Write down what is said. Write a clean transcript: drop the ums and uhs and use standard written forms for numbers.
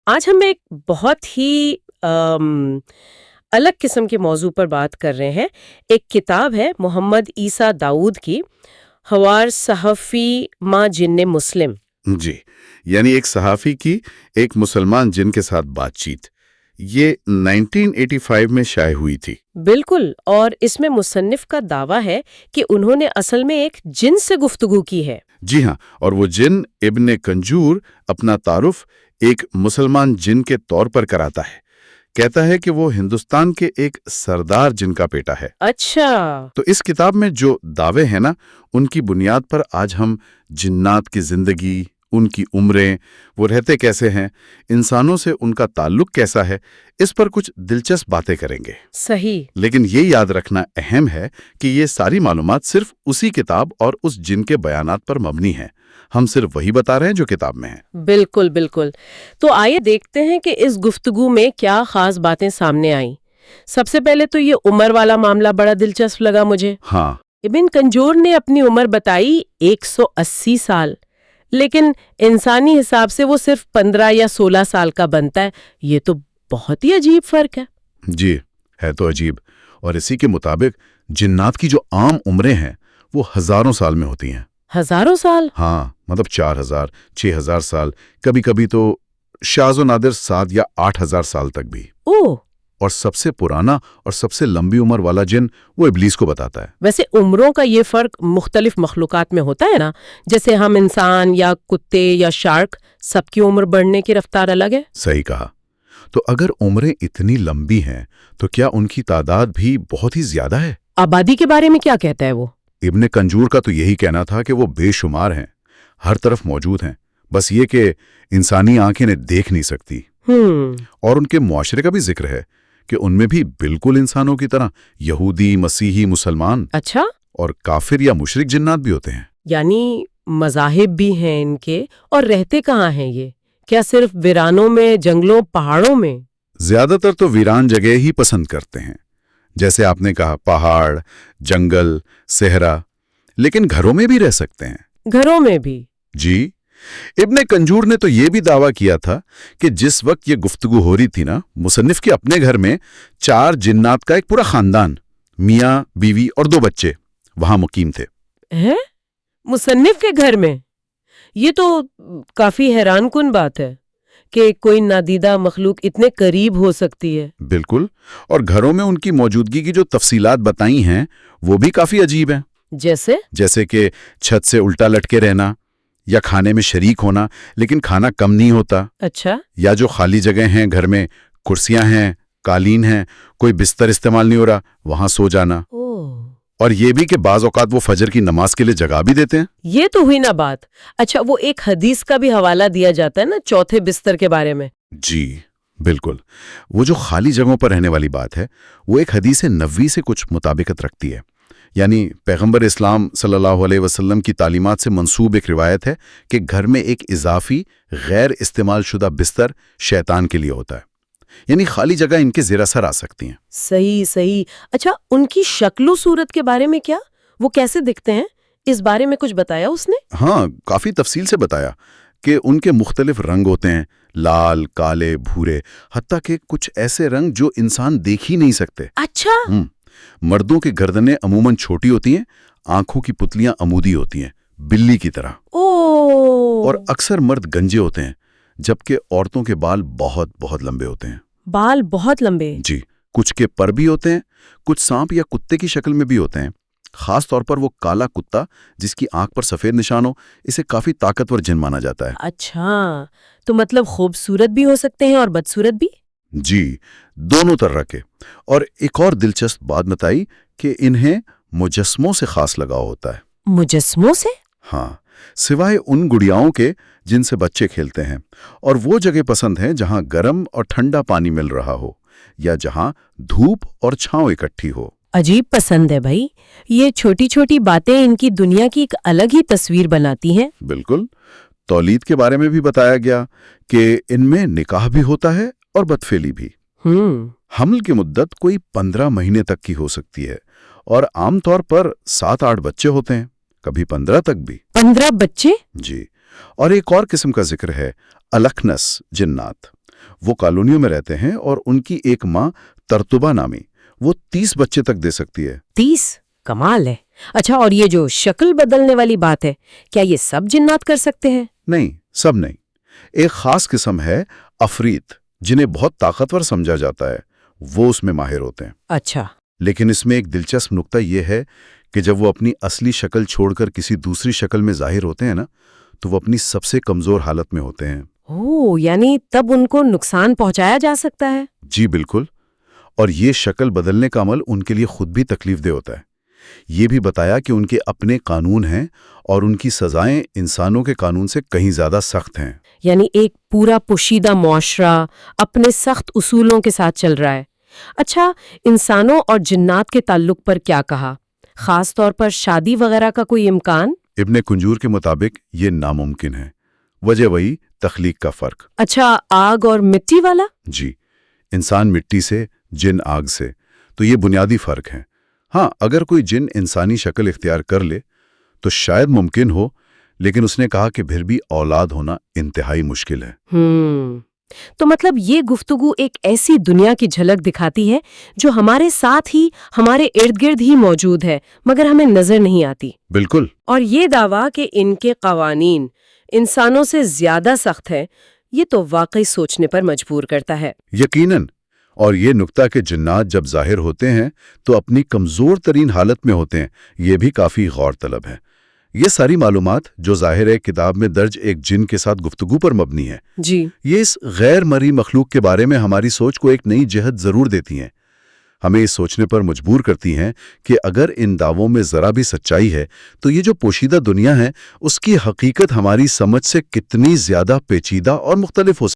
آج ہم ایک بہت ہی الگ قسم کے موضوع پر بات کر رہے ہیں۔ ایک کتاب ہے محمد عیسیٰ داؤد کی، حوار صحفی ما جن مسلم۔ جی، یعنی ایک صحافی کی ایک مسلمان جن کے ساتھ بات چیت، یہ 1985 میں شائع ہوئی تھی۔ بالکل، اور اس میں مصنف کا دعویٰ ہے کہ انہوں نے اصل میں ایک جن سے گفتگو کی ہے۔ جی ہاں، اور وہ جن ابن کنجور اپنا تعارف ایک مسلمان جن کے طور پر کراتا ہے، کہتا ہے کہ وہ ہندوستان کے ایک سردار جن کا بیٹا ہے۔ اچھا، تو اس کتاب میں جو دعوے ہیں نا، ان کی بنیاد پر آج ہم جنات کی زندگی، ان کی عمریں، وہ رہتے کیسے ہیں، انسانوں سے ان کا تعلق کیسا ہے، اس پر کچھ دلچسپ باتیں کریں گے۔ صحیح۔ لیکن یہ یاد رکھنا اہم ہے کہ یہ ساری معلومات صرف اسی کتاب اور اس جن کے بیانات پر مبنی ہیں۔ ہم صرف وہی بتا رہے ہیں جو کتاب میں ہے۔ بالکل بالکل۔ تو آئیے دیکھتے ہیں کہ اس گفتگو میں کیا خاص باتیں سامنے آئیں۔ سب سے پہلے تو یہ عمر والا معاملہ بڑا دلچسپ لگا مجھے۔ ہاں، ابن کنجور نے اپنی عمر بتائی 180 سال، لیکن انسانی حساب سے وہ صرف 15 یا 16 سال کا بنتا ہے۔ یہ تو بہت ہی عجیب فرق ہے۔ جی، ہے تو عجیب، اور اسی کے مطابق جنات کی جو عام عمریں ہیں وہ ہزاروں سال میں ہوتی ہیں۔ ہزاروں سال؟ ہاں، مطلب 4000، 6000 سال، کبھی کبھی تو شاذ و نادر 7 یا 8000 سال تک بھی۔ اوہ! اور سب سے پرانا اور سب سے لمبی عمر والا جن وہ ابلیس کو بتاتا ہے۔ ویسے عمروں کا یہ فرق مختلف مخلوقات میں ہوتا ہے نا، جیسے ہم انسان یا کتے یا شارک، سب کی عمر بڑھنے کی رفتار الگ ہے۔ صحیح کہا۔ تو اگر عمریں اتنی لمبی ہیں تو کیا ان کی تعداد بھی بہت ہی زیادہ ہے؟ آبادی کے بارے میں کیا کہتا ہے وہ؟ ابن کنجور کا تو یہی کہنا تھا کہ وہ بے شمار ہیں، ہر طرف موجود ہیں، بس یہ کہ انسانی آنکھیں انہیں دیکھ نہیں سکتی۔ اور ان کے معاشرے کا بھی ذکر ہے کہ ان میں بھی بالکل انسانوں کی طرح یہودی، مسیحی، مسلمان، اچھا، اور کافر یا مشرک جنات بھی ہوتے ہیں۔ یعنی مذاہب بھی ہیں ان کے، اور رہتے کہاں ہیں یہ؟ کیا صرف ویرانوں میں، جنگلوں، پہاڑوں میں؟ زیادہ تر تو ویران جگہ ہی پسند کرتے ہیں، جیسے آپ نے کہا، پہاڑ، جنگل، صحرا، لیکن گھروں میں بھی رہ سکتے ہیں۔ گھروں میں بھی؟ جی، ابن کنجور نے تو یہ بھی دعویٰ کیا تھا کہ جس وقت یہ گفتگو ہو رہی تھی نا، مصنف کے اپنے گھر میں 4 جنات کا ایک پورا خاندان، میاں، بیوی اور 2 بچے وہاں مقیم تھے۔ ہیں؟ مصنف کے گھر میں؟ یہ تو کافی حیران کن بات ہے کہ کوئی نادیدہ مخلوق اتنے قریب ہو سکتی ہے۔ بالکل، اور گھروں میں ان کی موجودگی کی جو تفصیلات بتائی ہیں وہ بھی کافی عجیب ہیں۔ جیسے کہ چھت سے الٹا لٹکے رہنا، یا کھانے میں شریک ہونا لیکن کھانا کم نہیں ہوتا۔ اچھا، یا جو خالی جگہ ہیں گھر میں، کرسیاں ہیں، قالین ہیں، کوئی بستر استعمال نہیں ہو رہا، وہاں سو جانا۔ اور یہ بھی کہ بعض اوقات وہ فجر کی نماز کے لیے جگہ بھی دیتے ہیں۔ یہ تو ہوئی نا بات۔ اچھا، وہ ایک حدیث کا بھی حوالہ دیا جاتا ہے نا چوتھے بستر کے بارے میں۔ جی بالکل، وہ جو خالی جگہوں پر رہنے والی بات ہے وہ ایک حدیث نبوی سے کچھ مطابقت رکھتی ہے، یعنی پیغمبر اسلام صلی اللہ علیہ وسلم کی تعلیمات سے منسوب ایک روایت ہے کہ گھر میں ایک اضافی غیر استعمال شدہ بستر شیطان کے لیے ہوتا ہے، یعنی خالی جگہ ان کے زیر اثر آ سکتی ہیں۔ صحیح۔ اچھا، ان کی شکل و صورت کے بارے میں کیا؟ وہ کیسے دکھتے ہیں؟ اس بارے میں کچھ بتایا اس نے؟ ہاں، کافی تفصیل سے بتایا کہ ان کے مختلف رنگ ہوتے ہیں، لال، کالے، بھورے، حتیٰ کہ کچھ ایسے رنگ جو انسان دیکھ ہی نہیں سکتے۔ اچھا، مردوں کی گردنیں عموماً چھوٹی ہوتی ہیں، آنکھوں کی پتلیاں عمودی ہوتی ہیں، بلی کی طرح۔ اور اکثر مرد گنجے ہوتے ہیں، جبکہ عورتوں کے بال بہت بہت لمبے ہوتے ہیں۔ بال بہت لمبے؟ جی، کچھ کے پر بھی ہوتے ہیں، کچھ سانپ یا کتے کی شکل میں بھی ہوتے ہیں۔ خاص طور پر وہ کالا کتا جس کی آنکھ پر سفید نشان ہو، اسے کافی طاقتور جن مانا جاتا ہے۔ اچھا، تو مطلب خوبصورت بھی ہو سکتے ہیں اور بدصورت بھی؟ جی، دونوں طرح کے۔ اور ایک اور دلچسپ بات بتائی کہ انہیں مجسموں سے خاص لگاؤ ہوتا ہے۔ مجسموں سے؟ ہاں، سوائے ان گڑیاؤں کے جن سے بچے کھیلتے ہیں، اور وہ جگہ پسند ہیں جہاں گرم اور ٹھنڈا پانی مل رہا ہو، یا جہاں دھوپ اور چھاؤں اکٹھی ہو۔ عجیب پسند ہے بھائی، یہ چھوٹی چھوٹی باتیں ان کی دنیا کی ایک الگ ہی تصویر بناتی ہیں۔ بالکل، تولید کے بارے میں بھی بتایا گیا کہ ان میں نکاح بھی ہوتا ہے اور بدفعلی بھی۔ حمل کی مدت کوئی 15 مہینے تک کی ہو سکتی ہے، اور عام طور پر 7-8 بچے ہوتے ہیں، کبھی 15 تک بھی۔ 15 بچے؟ جی، اور ایک اور قسم کا ذکر ہے الکھنس جنات، وہ کالونیوں میں رہتے ہیں اور ان کی ایک ماں ترتبہ نامی وہ 30 بچے تک دے سکتی ہے۔ 30 کمال ہے۔ اچھا، اور یہ جو شکل بدلنے والی بات ہے، کیا یہ سب جنات کر سکتے ہیں؟ نہیں، سب نہیں۔ ایک خاص قسم ہے عفریت، جنہیں بہت طاقتور سمجھا جاتا ہے، وہ اس میں ماہر ہوتے ہیں۔ اچھا۔ لیکن اس میں ایک دلچسپ نقطہ یہ ہے کہ جب وہ اپنی اصلی شکل چھوڑ کر کسی دوسری شکل میں ظاہر ہوتے ہیں نا، تو وہ اپنی سب سے کمزور حالت میں ہوتے ہیں۔ یعنی تب ان کو نقصان پہنچایا جا سکتا ہے؟ جی بالکل، اور یہ شکل بدلنے کا عمل ان کے لیے خود بھی تکلیف دہ ہوتا ہے۔ یہ بھی بتایا کہ ان کے اپنے قانون ہیں اور ان کی سزائیں انسانوں کے قانون سے کہیں زیادہ سخت ہیں۔ یعنی ایک پورا پوشیدہ معاشرہ اپنے سخت اصولوں کے ساتھ چل رہا ہے۔ اچھا، انسانوں اور جنات کے تعلق پر کیا کہا؟ خاص طور پر شادی وغیرہ کا کوئی امکان؟ ابن کنجور کے مطابق یہ ناممکن ہے۔ وجہ وہی تخلیق کا فرق۔ اچھا، آگ اور مٹی والا؟ جی، انسان مٹی سے، جن آگ سے، تو یہ بنیادی فرق ہے۔ ہاں، اگر کوئی جن انسانی شکل اختیار کر لے تو شاید ممکن ہو، لیکن اس نے کہا کہ پھر بھی اولاد ہونا انتہائی مشکل ہے۔ تو مطلب یہ گفتگو ایک ایسی دنیا کی جھلک دکھاتی ہے جو ہمارے ساتھ ہی، ہمارے ارد گرد ہی موجود ہے، مگر ہمیں نظر نہیں آتی۔ بالکل۔ اور یہ دعویٰ کہ ان کے قوانین انسانوں سے زیادہ سخت ہیں، یہ تو واقعی سوچنے پر مجبور کرتا ہے۔ یقیناً، اور یہ نکتہ کہ جنات جب ظاہر ہوتے ہیں تو اپنی کمزور ترین حالت میں ہوتے ہیں، یہ بھی کافی غور طلب ہے۔ یہ ساری معلومات جو ظاہر ہے کتاب میں درج ایک جن کے ساتھ گفتگو پر مبنی ہے، جی، یہ اس غیر مرئی مخلوق کے بارے میں ہماری سوچ کو ایک نئی جہت ضرور دیتی ہیں۔ ہمیں اس سوچنے پر مجبور کرتی ہیں کہ اگر ان دعووں میں ذرا بھی سچائی ہے تو یہ جو پوشیدہ دنیا ہے اس کی حقیقت ہماری سمجھ سے کتنی زیادہ پیچیدہ اور مختلف ہو سکتی ہے۔